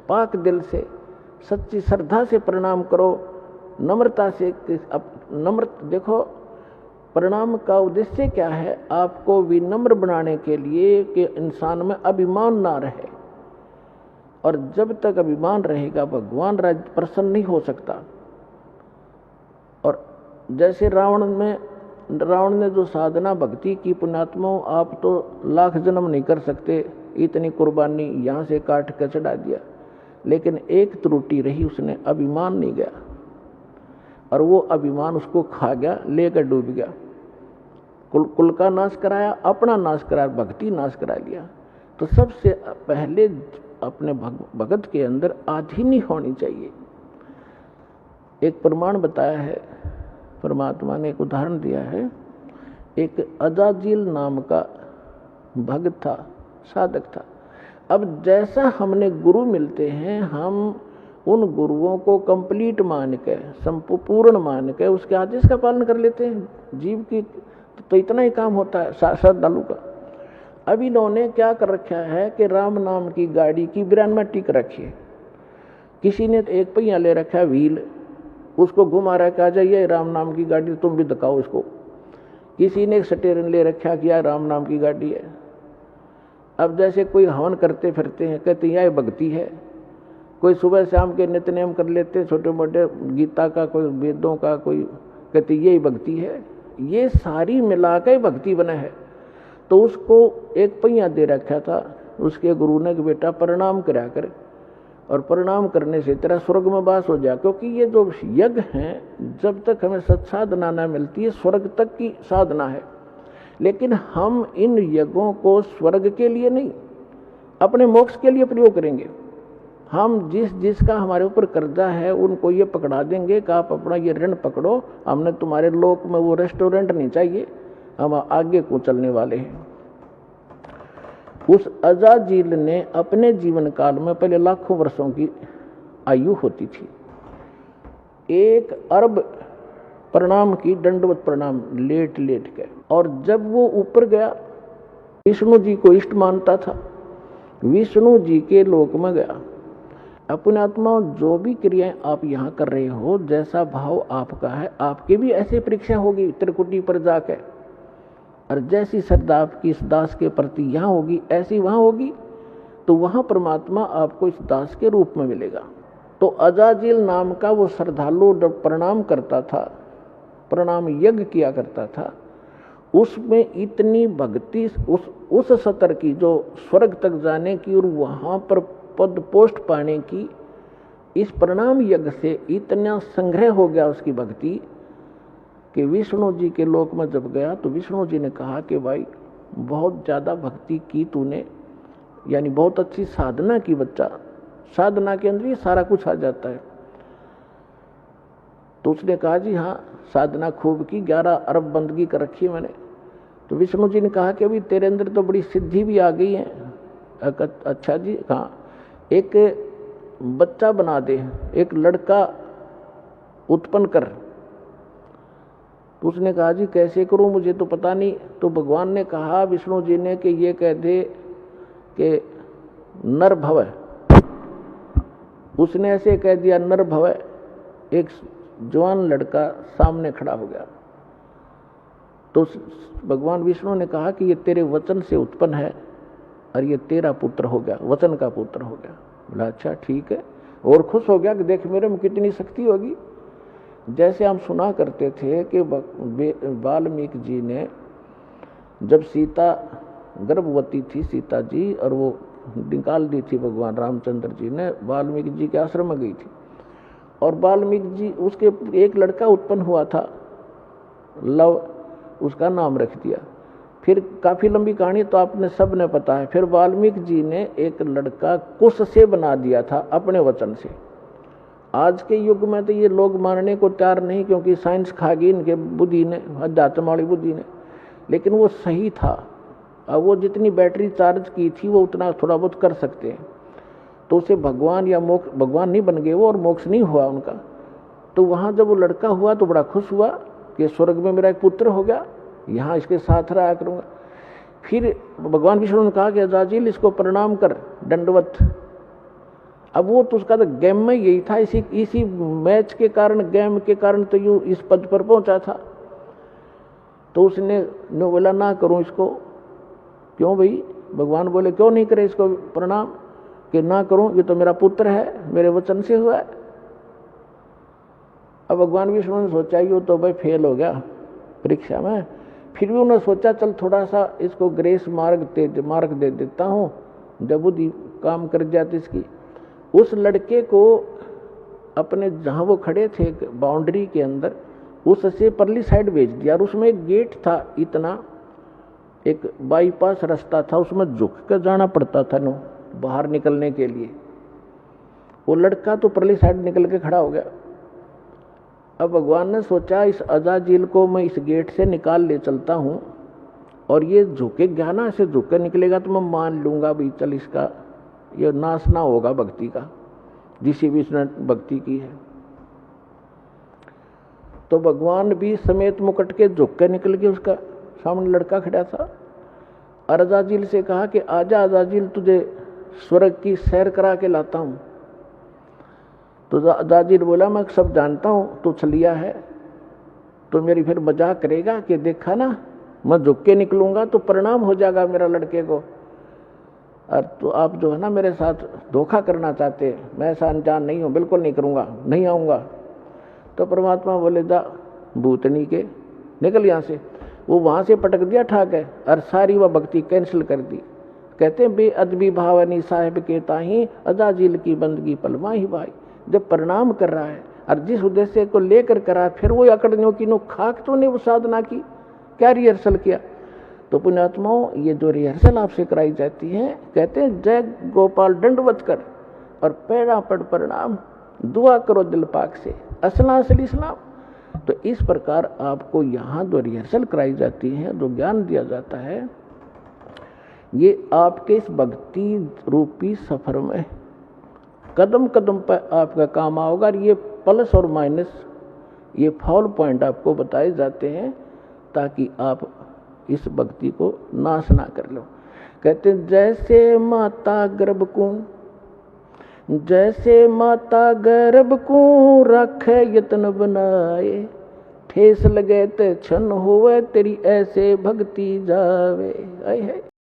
पाक दिल से सच्ची श्रद्धा से प्रणाम करो, नम्रता से। देखो प्रणाम का उद्देश्य क्या है? आपको विनम्र बनाने के लिए कि इंसान में अभिमान ना रहे, और जब तक अभिमान रहेगा भगवान प्रसन्न नहीं हो सकता। और जैसे रावण ने जो साधना भक्ति की, पुण्यात्मा आप तो लाख जन्म नहीं कर सकते, इतनी कुर्बानी यहाँ से काट के चढ़ा दिया, लेकिन एक त्रुटि रही, उसने अभिमान नहीं गया, और वो अभिमान उसको खा गया, लेकर डूब गया। कुल का नाश कराया, अपना नाश कराया, भक्ति नाश करा लिया। तो सबसे पहले अपने भगत के अंदर आधीनी होनी चाहिए। एक प्रमाण बताया है परमात्मा ने, एक उदाहरण दिया है। एक अजाजिल नाम का भक्त था, साधक था। अब जैसा हमने गुरु मिलते हैं, हम उन गुरुओं को कंप्लीट मान के, संपूर्ण मान के उसके आदेश का पालन कर लेते हैं। जीव की तो इतना ही काम होता है श्रद्धालु का। अब इन्होंने क्या कर रखा है कि राम नाम की गाड़ी की ब्रेन में टिक रखी है। किसी ने एक पहिया ले रखा है, व्हील, उसको घुमा रखा है, जाइए राम नाम की गाड़ी, तुम भी दिखाओ इसको। किसी ने एक स्टीयरिंग ले रखा कि यार राम नाम की गाड़ी है। अब जैसे कोई हवन करते फिरते हैं, कहते हैं यह भक्ति है। कोई सुबह शाम के नित्य नेम कर लेते, छोटे मोटे गीता का, कोई वेदों का, कोई कहते यही भक्ति है। ये सारी मिलाकर भक्ति बना है। तो उसको एक पहिया दे रखा था, उसके गुरु ने कि बेटा प्रणाम करा कर, और प्रणाम करने से तेरा स्वर्ग में वास हो जाए। क्योंकि ये जो यज्ञ हैं, जब तक हमें सत्साधना न मिलती है, स्वर्ग तक की साधना है। लेकिन हम इन यज्ञों को स्वर्ग के लिए नहीं, अपने मोक्ष के लिए प्रयोग करेंगे। हम जिसका हमारे ऊपर कर्जा है, उनको ये पकड़ा देंगे कि आप अपना ये ऋण पकड़ो, हमने तुम्हारे लोक में वो रेस्टोरेंट नहीं चाहिए, हम आगे को चलने वाले हैं। उस अजाजिल ने अपने जीवन काल में, पहले लाखों वर्षों की आयु होती थी, 1 अरब प्रणाम की, दंडवत प्रणाम लेट लेट के। और जब वो ऊपर गया, विष्णु जी को इष्ट मानता था, विष्णु जी के लोक में गया। अपने आत्मा जो भी क्रियाएं आप यहाँ कर रहे हो, जैसा भाव आपका है, आपकी भी ऐसी परीक्षा होगी त्रिकुटी पर जाकर। और जैसी श्रद्धा आपकी इस दास के प्रति यहाँ होगी, ऐसी वहाँ होगी, तो वहाँ परमात्मा आपको इस दास के रूप में मिलेगा। तो अजाजिल नाम का वो श्रद्धालु प्रणाम करता था, प्रणाम यज्ञ किया करता था, उसमें इतनी भक्ति, उस स्तर की जो स्वर्ग तक जाने की और वहाँ पर पद पोस्ट पाने की, इस प्रणाम यज्ञ से इतना संग्रह हो गया उसकी भक्ति कि विष्णु जी के लोक में जब गया तो विष्णु जी ने कहा कि भाई बहुत ज़्यादा भक्ति की तूने, यानी बहुत अच्छी साधना की बच्चा, साधना के अंदर ही सारा कुछ आ जाता है। तो उसने कहा जी हाँ, साधना खूब की, 11 अरब बंदगी कर रखी है मैंने। तो विष्णु जी ने कहा कि अभी तेरे अंदर तो बड़ी सिद्धि भी आ गई है। अच्छा जी, कहाँ? एक बच्चा बना दे, एक लड़का उत्पन्न कर। तो उसने कहा जी कैसे करूं, मुझे तो पता नहीं। तो भगवान ने कहा, विष्णु जी ने, कि ये कह दे कि नर भव। उसने ऐसे कह दिया नर भव। एक जवान लड़का सामने खड़ा हो गया। तो भगवान विष्णु ने कहा कि ये तेरे वचन से उत्पन्न है और ये तेरा पुत्र हो गया, वचन का पुत्र हो गया। बोला अच्छा ठीक है, और खुश हो गया कि देख मेरे में कितनी शक्ति होगी। जैसे हम सुना करते थे कि वाल्मीकि जी ने, जब सीता गर्भवती थी सीता जी, और वो निकाल दी थी भगवान रामचंद्र जी ने, वाल्मीकि जी के आश्रम में गई थी, और वाल्मीकि जी, उसके एक लड़का उत्पन्न हुआ था, लव, उसका नाम रख दिया। फिर काफ़ी लंबी कहानी तो आपने सब ने पता है। फिर वाल्मीकि जी ने एक लड़का कुश से बना दिया था अपने वचन से। आज के युग में तो ये लोग मानने को तैयार नहीं, क्योंकि साइंस खा गई इनके बुद्धि ने, अध्यात्म वाली बुद्धि ने, लेकिन वो सही था। अब वो जितनी बैटरी चार्ज की थी वो उतना थोड़ा बहुत कर सकते हैं। तो उसे भगवान या मोक्ष, भगवान नहीं बन गए वो, और मोक्ष नहीं हुआ उनका। तो वहाँ जब वो लड़का हुआ तो बड़ा खुश हुआ कि स्वर्ग में मेरा एक पुत्र हो गया, यहाँ इसके साथ रहा करूँगा। फिर भगवान विष्णु ने कहा कि अजाजिल इसको प्रणाम कर, दंडवत। अब वो तो उसका तो गेम में यही था, इसी मैच के कारण, गेम के कारण तो यूं इस पद पर पहुंचा था। तो उसने बोला ना करूं इसको। क्यों भाई? भगवान बोले क्यों नहीं करे इसको प्रणाम? कि ना करूं, ये तो मेरा पुत्र है, मेरे वचन से हुआ है। अब भगवान विष्णु ने सोचा ये तो भाई फेल हो गया परीक्षा में, फिर भी उन्होंने सोचा चल थोड़ा सा इसको ग्रेस मार्ग दे देता हूँ, जब बुद्धि काम कर जाती इसकी। उस लड़के को अपने जहाँ वो खड़े थे बाउंड्री के अंदर, उससे परली साइड भेज दिया। और उसमें एक गेट था, इतना एक बाईपास रास्ता था, उसमें झुक कर जाना पड़ता था नो बाहर निकलने के लिए। वो लड़का तो परली साइड निकल के खड़ा हो गया। अब भगवान ने सोचा इस अजाजिल को मैं इस गेट से निकाल ले चलता हूँ, और ये झुके ज्ञाना से झुक कर निकलेगा तो मैं मान लूंगा भी चल इसका ये नाश ना होगा भक्ति का, जिसी भी इसने भक्ति की है। तो भगवान भी समेत मुकुट के झुक के निकल के, उसका सामने लड़का खड़ा था। और अजाजिल से कहा कि आजा अजाजिल, तुझे स्वर्ग की सैर करा के लाता हूं। तो अजाजिल बोला मैं सब जानता हूं, तू छलिया है, तो मेरी फिर मजाक करेगा कि देखा ना मैं झुक के निकलूंगा तो परिणाम हो जाएगा मेरा लड़के को, और तो आप जो है ना मेरे साथ धोखा करना चाहते हैं, मैं ऐसा अनजान नहीं हूं, बिल्कुल नहीं करूंगा, नहीं आऊंगा। तो परमात्मा बोले जा भूतनी के निकल यहाँ से। वो वहां से पटक दिया ठाक है, और सारी वह भक्ति कैंसिल कर दी। कहते हैं बेअदबी भावनी साहिब के ताही अजाजिल की बंदगी पलमा ही भाई। जब प्रणाम कर रहा है और जिस उद्देश्य को लेकर करा, फिर वो अकड़नियों की नो खाक तो ने वो साधना की, क्या रिहर्सल किया। तो पुण्यात्माओं, ये जो रिहर्सल आपसे कराई जाती है, कहते हैं जय गोपाल दंडवत कर और पैरा पड़ प्रणाम, दुआ करो दिल पाक से, असला असली इस्लाम। तो इस प्रकार आपको यहाँ जो रिहर्सल कराई जाती है, जो ज्ञान दिया जाता है, ये आपके इस भक्ति रूपी सफर में कदम कदम पर आपका काम आओगा। और ये प्लस और माइनस, ये फॉल पॉइंट आपको बताए जाते हैं ताकि आप इस भक्ति को नाश ना कर लो। कहते हैं जैसे माता गर्भकुंड, जैसे माता गर्भकुंड रखे यत्न बनाए, ठेस लगे ते क्षण होवे तेरी ऐसे भक्ति जावे। है